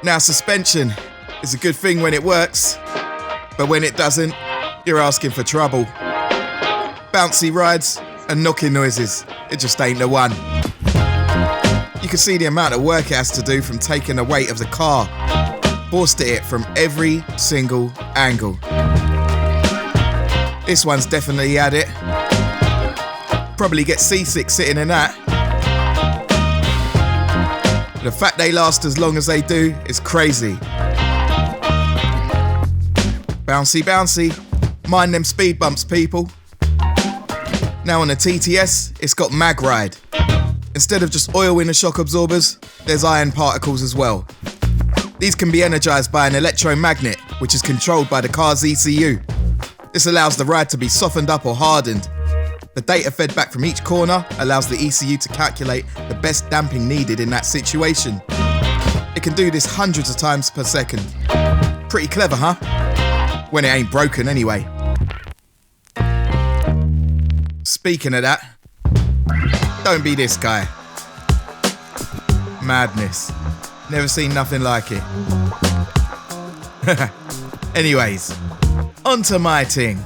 Now, suspension is a good thing when it works, but when it doesn't, you're asking for trouble. Bouncy rides and knocking noises, it just ain't the one. You can see the amount of work it has to do from taking the weight of the car, forced at it from every single angle. This one's definitely had it. Probably get seasick sitting in that. The fact they last as long as they do is crazy. Bouncy, bouncy. Mind them speed bumps, people. Now on the TTS, it's got mag ride. Instead of just oil in the shock absorbers, there's iron particles as well. These can be energized by an electromagnet, which is controlled by the car's ECU. This allows the ride to be softened up or hardened. The data fed back from each corner allows the ECU to calculate the best damping needed in that situation. It can do this hundreds of times per second. Pretty clever, huh? When it ain't broken anyway. Speaking of that, don't be this guy. Madness. Never seen nothing like it. Anyways, on to my thing.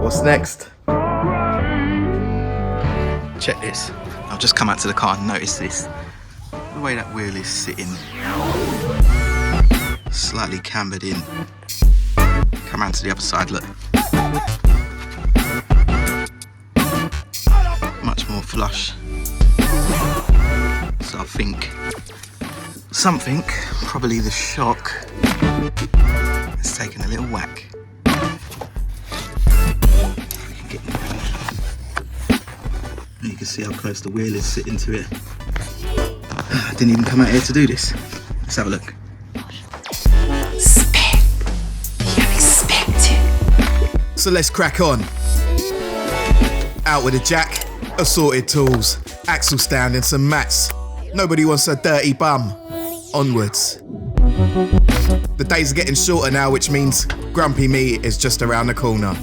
What's next? Check this. I've just come out to the car and noticed this. The way that wheel is sitting. Slightly cambered in. Come around to the other side, look. Much more flush. So I think something, probably the shock, has taken a little whack. You can see how close the wheel is sitting to it. I didn't even come out here to do this. Let's have a look. So let's crack on. Out with a jack, assorted tools, axle stand and some mats. Nobody wants a dirty bum. Onwards. The days are getting shorter now, which means grumpy me is just around the corner.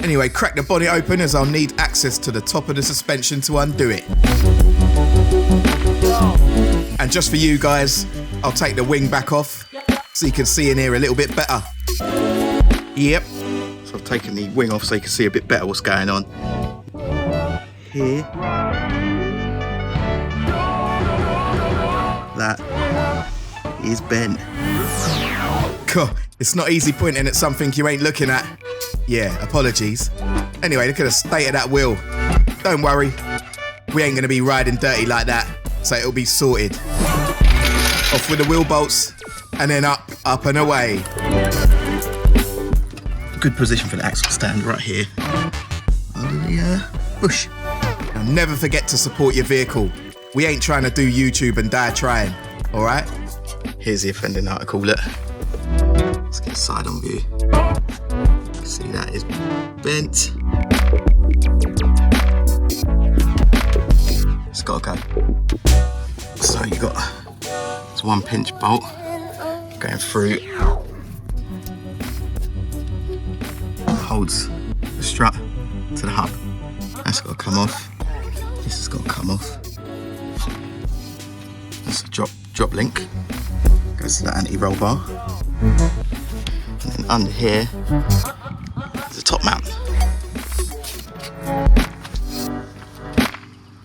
Anyway, crack the bonnet open as I'll need access to the top of the suspension to undo it. And just for you guys, I'll take the wing back off so you can see in here a little bit better. Yep. So I've taken the wing off so you can see a bit better what's going on. Here. That is bent. God, it's not easy pointing at something you ain't looking at. Yeah, apologies. Anyway, look at the state of that wheel. Don't worry, we ain't gonna be riding dirty like that, so it'll be sorted. Off with the wheel bolts, and then up and away. Good position for the axle stand right here. Under the bush. Now never forget to support your vehicle. We ain't trying to do YouTube and die trying, alright? Here's the offending article, look. Let's get a side on view. See, that is bent. It's gotta go. So you got this one pinch bolt going through. Holds the strut to the hub. That's gotta come off. This has gotta come off. That's a drop link. Goes to the anti-roll bar. And then under here, the top mount.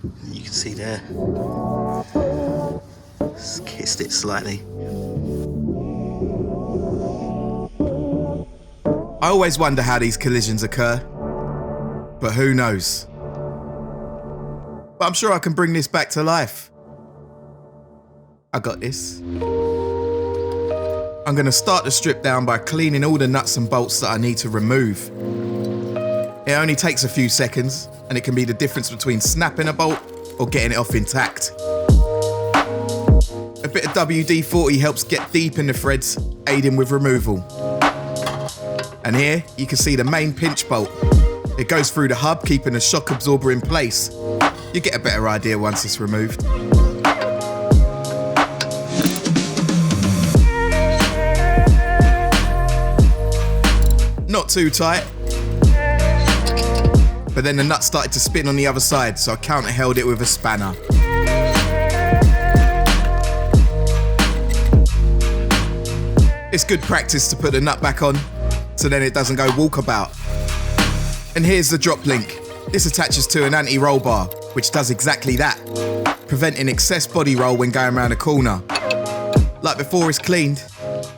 And you can see there, just kissed it slightly. I always wonder how these collisions occur, but who knows? But I'm sure I can bring this back to life. I got this. I'm gonna start the strip down by cleaning all the nuts and bolts that I need to remove. It only takes a few seconds, and it can be the difference between snapping a bolt or getting it off intact. A bit of WD-40 helps get deep in the threads, aiding with removal. And here, you can see the main pinch bolt. It goes through the hub, keeping the shock absorber in place. You get a better idea once it's removed. not too tight. But then the nut started to spin on the other side, so I counter-held it with a spanner. It's good practice to put the nut back on, so then it doesn't go walkabout. And here's the drop link. This attaches to an anti-roll bar, which does exactly that, preventing excess body roll when going around a corner. Like before it's cleaned,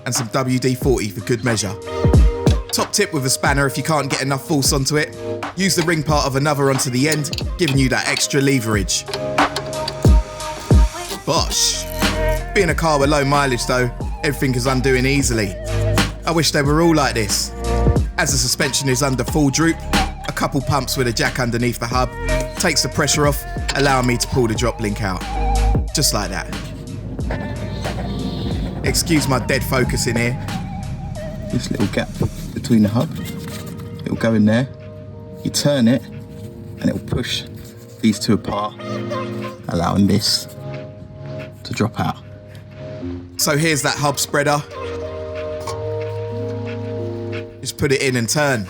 and some WD-40 for good measure. Top tip with a spanner, if you can't get enough force onto it, use the ring part of another onto the end, giving you that extra leverage. Bosh! Being a car with low mileage though, everything is undoing easily. I wish they were all like this. As the suspension is under full droop, a couple pumps with a jack underneath the hub takes the pressure off, allowing me to pull the drop link out. Just like that. Excuse my dead focus in here. This little gap between the hub, it'll go in there, you turn it, and it'll push these two apart, allowing this to drop out. So here's that hub spreader. Just put it in and turn.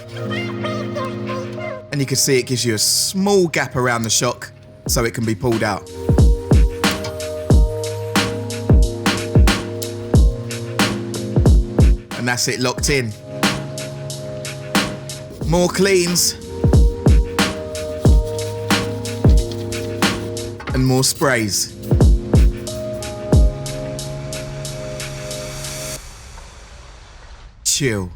And you can see it gives you a small gap around the shock so it can be pulled out. And that's it locked in. More cleans. And more sprays. Chill.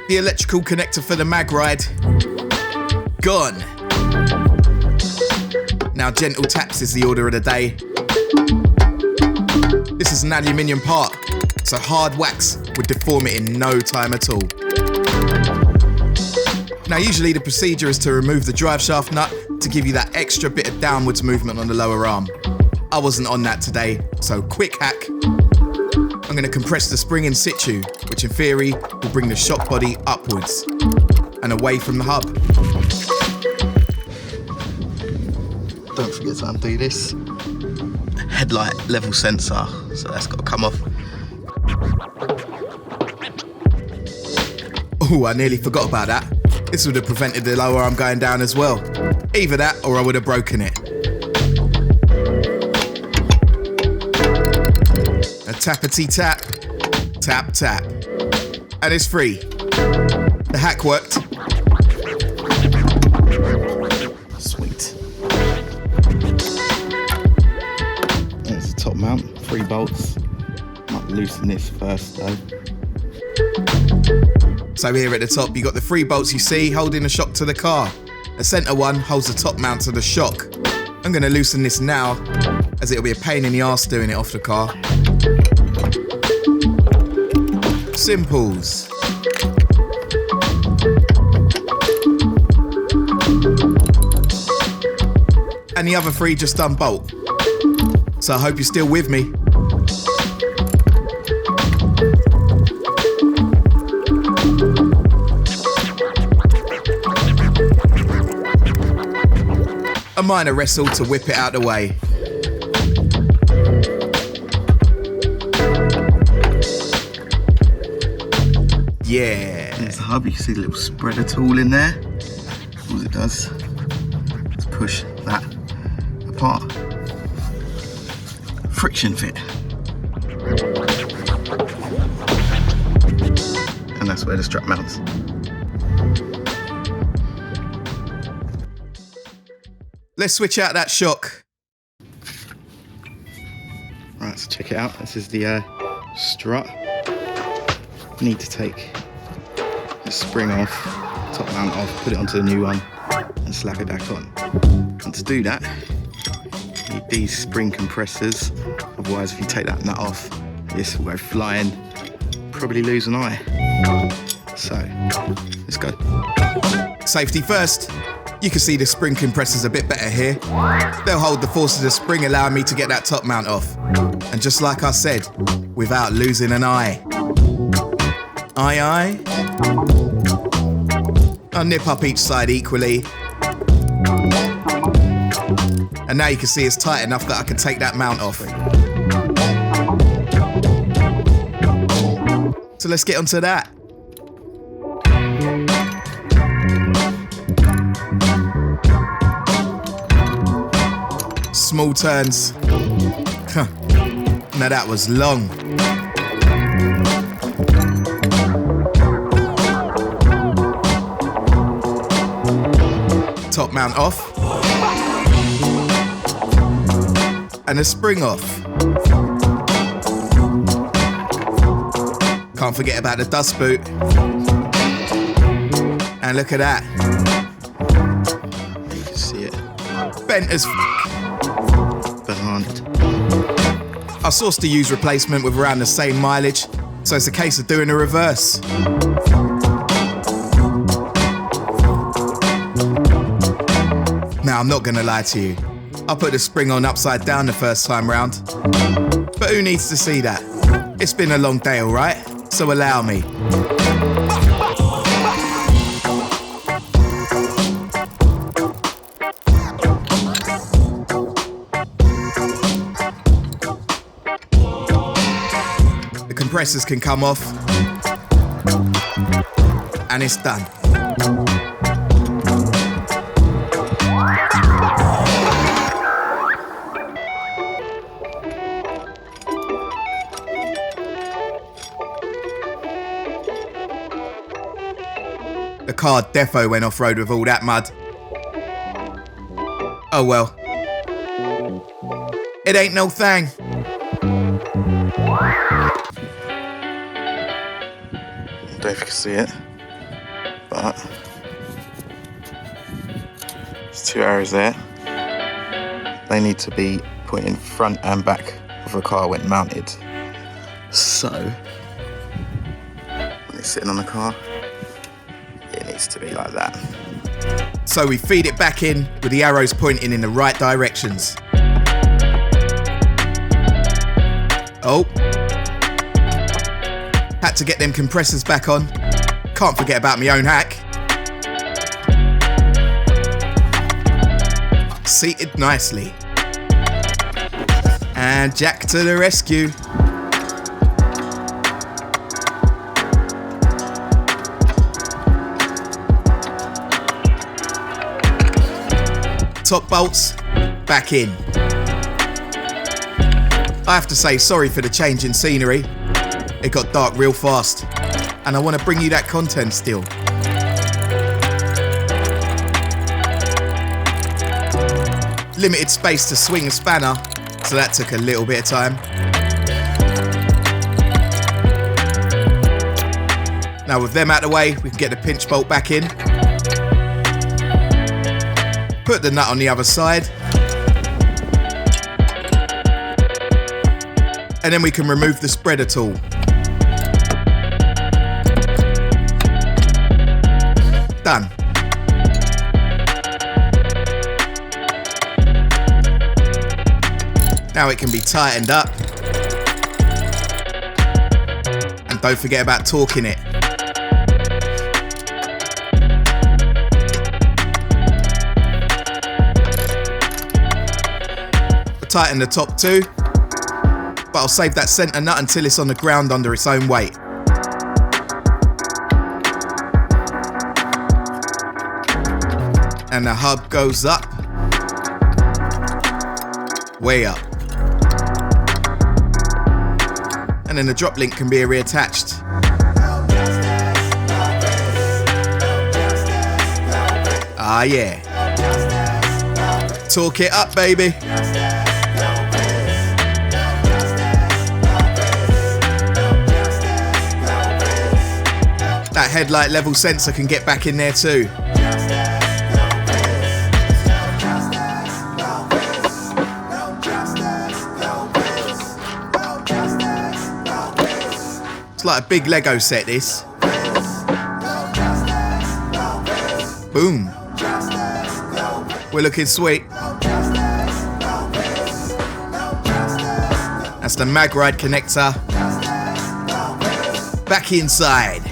The electrical connector for the mag ride, gone. Now gentle taps is the order of the day. This is an aluminium part, so hard wax would deform it in no time at all. Now usually the procedure is to remove the drive shaft nut to give you that extra bit of downwards movement on the lower arm. I wasn't on that today, so quick hack. I'm going to compress the spring in situ, which in theory will bring the shock body upwards and away from the hub. Don't forget to undo this headlight level sensor, so that's got to come off. Oh, I nearly forgot about that. This would have prevented the lower arm going down as well. Either that or I would have broken it. A tappity tap, tap tap. And it's free. The hack worked. Sweet. There's the top mount, 3 bolts. Might loosen this first though. So here at the top, you got the 3 bolts you see holding the shock to the car. The centre one holds the top mount to the shock. I'm going to loosen this now, as it'll be a pain in the arse doing it off the car. Simples. And the other 3 just unbolt. So I hope you're still with me. A minor wrestle to whip it out the way. Yeah. There's the hub, you can see the little spreader tool in there. All it does is push that apart. Friction fit. And that's where the strap mounts. Let's switch out that shock. Right, so check it out. This is the strut. Need to take the spring off, top mount off, put it onto the new one and slap it back on. And to do that, you need these spring compressors. Otherwise, if you take that nut off, this will go flying, probably lose an eye. So, let's go. Safety first. You can see the spring compressors a bit better here. They'll hold the force of the spring, allowing me to get that top mount off. And just like I said, without losing an eye. Aye. I'll nip up each side equally. And now you can see it's tight enough that I can take that mount off. So let's get onto that. Small turns. Huh. Now that was long. Top mount off. And a spring off. Can't forget about the dust boot. And look at that. You can see it. Bent as Behind. I sourced a used replacement with around the same mileage, so it's a case of doing a reverse. Now, I'm not gonna lie to you. I put the spring on upside down the first time round. But who needs to see that? It's been a long day, alright? So allow me. The compressors can come off. And it's done. The car defo went off-road with all that mud. Oh well. It ain't no thing. I don't know if you can see it, but there's two arrows there. They need to be put in front and back of the car when mounted. So, when it's sitting on the car, it needs to be like that. So we feed it back in with the arrows pointing in the right directions. Oh. Had to get them compressors back on. Can't forget about my own hack. Seated nicely. And Jack to the rescue. Top bolts back in. I have to say sorry for the change in scenery. It got dark real fast, and I want to bring you that content still. Limited space to swing a spanner, so that took a little bit of time. Now with them out of the way, we can get the pinch bolt back in. Put the nut on the other side. And then we can remove the spreader tool. Done. Now it can be tightened up. And don't forget about torquing it. I'll tighten the top too, but I'll save that centre nut until it's on the ground under its own weight. And the hub goes up, way up. And then the drop link can be reattached. Ah yeah. Torque it up, baby. That headlight level sensor can get back in there too. It's like a big Lego set, this. Boom. We're looking sweet. That's the MagRide connector. Back inside.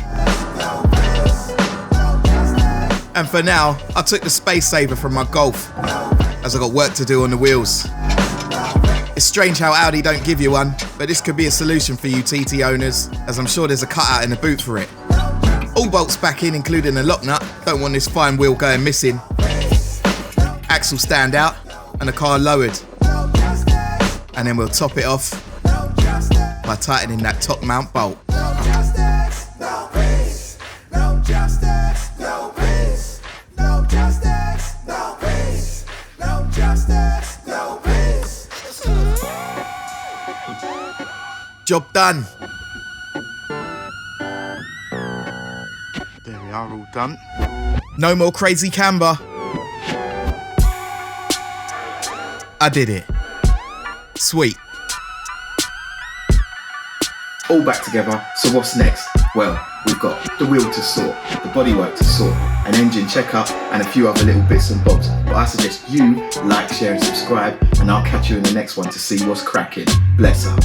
And for now, I took the space saver from my Golf, as I got work to do on the wheels. It's strange how Audi don't give you one, but this could be a solution for you TT owners, as I'm sure there's a cutout in the boot for it. All bolts back in, including the lock nut. Don't want this fine wheel going missing. Axle stand out and the car lowered. And then we'll top it off by tightening that top mount bolt. Job done. There we are, all done. No more crazy camber. I did it. Sweet. All back together, so what's next? Well, we've got the wheel to sort, the bodywork to sort, an engine checkup and a few other little bits and bobs. But I suggest you like, share and subscribe, and I'll catch you in the next one to see what's cracking. Bless up.